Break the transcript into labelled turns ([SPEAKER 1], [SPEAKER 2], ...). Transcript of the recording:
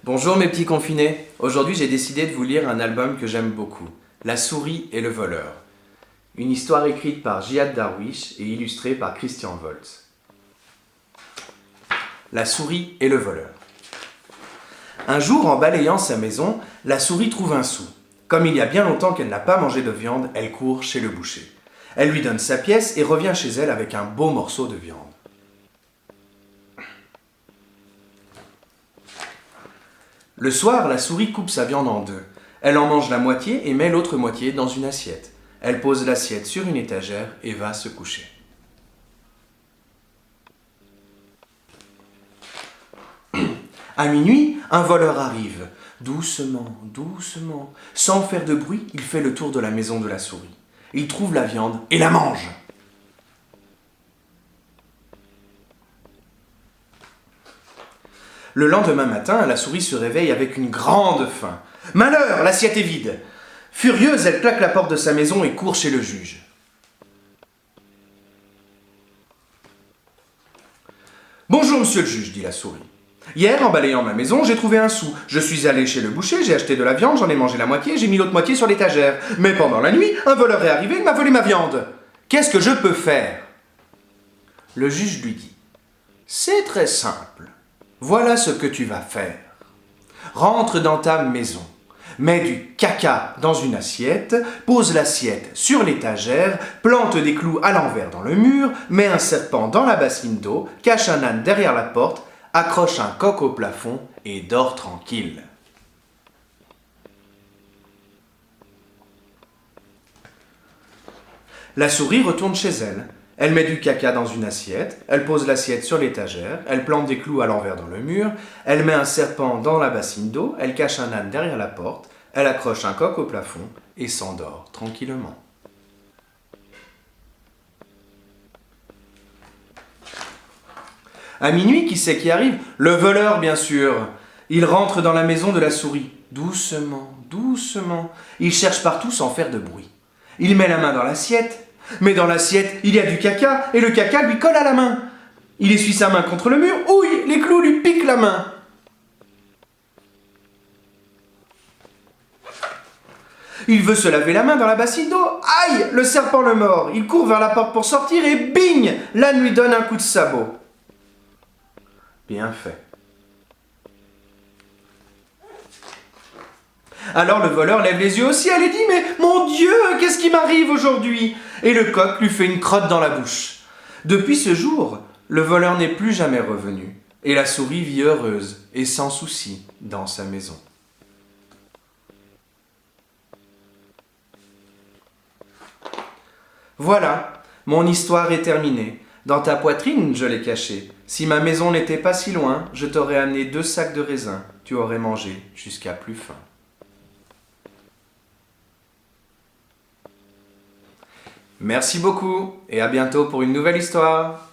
[SPEAKER 1] Bonjour mes petits confinés, aujourd'hui j'ai décidé de vous lire un album que j'aime beaucoup, La souris et le voleur. Une histoire écrite par Jihad Darwish et illustrée par Christian Volz. La souris et le voleur. Un jour, en balayant sa maison, la souris trouve un sou. Comme il y a bien longtemps qu'elle n'a pas mangé de viande, elle court chez le boucher. Elle lui donne sa pièce et revient chez elle avec un beau morceau de viande. Le soir, la souris coupe sa viande en deux. Elle en mange la moitié et met l'autre moitié dans une assiette. Elle pose l'assiette sur une étagère et va se coucher. À minuit, un voleur arrive. Doucement, doucement, sans faire de bruit, il fait le tour de la maison de la souris. Il trouve la viande et la mange. Le lendemain matin, la souris se réveille avec une grande faim. Malheur, l'assiette est vide. Furieuse, elle claque la porte de sa maison et court chez le juge. Bonjour, monsieur le juge, dit la souris. Hier, en balayant ma maison, j'ai trouvé un sou. Je suis allé chez le boucher, j'ai acheté de la viande, j'en ai mangé la moitié, j'ai mis l'autre moitié sur l'étagère. Mais pendant la nuit, un voleur est arrivé, il m'a volé ma viande. Qu'est-ce que je peux faire ? Le juge lui dit, c'est très simple. Voilà ce que tu vas faire. Rentre dans ta maison, mets du caca dans une assiette, pose l'assiette sur l'étagère, plante des clous à l'envers dans le mur, mets un serpent dans la bassine d'eau, cache un âne derrière la porte, accroche un coq au plafond et dors tranquille. La souris retourne chez elle. Elle met du caca dans une assiette, elle pose l'assiette sur l'étagère, elle plante des clous à l'envers dans le mur, elle met un serpent dans la bassine d'eau, elle cache un âne derrière la porte, elle accroche un coq au plafond et s'endort tranquillement. À minuit, qui c'est qui arrive ? Le voleur, bien sûr. Il rentre dans la maison de la souris. Doucement, doucement. Il cherche partout sans faire de bruit. Il met la main dans l'assiette. Mais dans l'assiette, il y a du caca, et le caca lui colle à la main. Il essuie sa main contre le mur, ouille, les clous lui piquent la main. Il veut se laver la main dans la bassine d'eau, aïe, le serpent le mord. Il court vers la porte pour sortir et bing, l'âne lui donne un coup de sabot. Bien fait. Alors le voleur lève les yeux au ciel et dit « Mais mon Dieu, qu'est-ce qui m'arrive aujourd'hui ?» Et le coq lui fait une crotte dans la bouche. Depuis ce jour, le voleur n'est plus jamais revenu, et la souris vit heureuse et sans souci dans sa maison. Voilà, mon histoire est terminée. Dans ta poitrine, je l'ai cachée. Si ma maison n'était pas si loin, je t'aurais amené 2 sacs de raisins. Tu aurais mangé jusqu'à plus faim. Merci beaucoup et à bientôt pour une nouvelle histoire.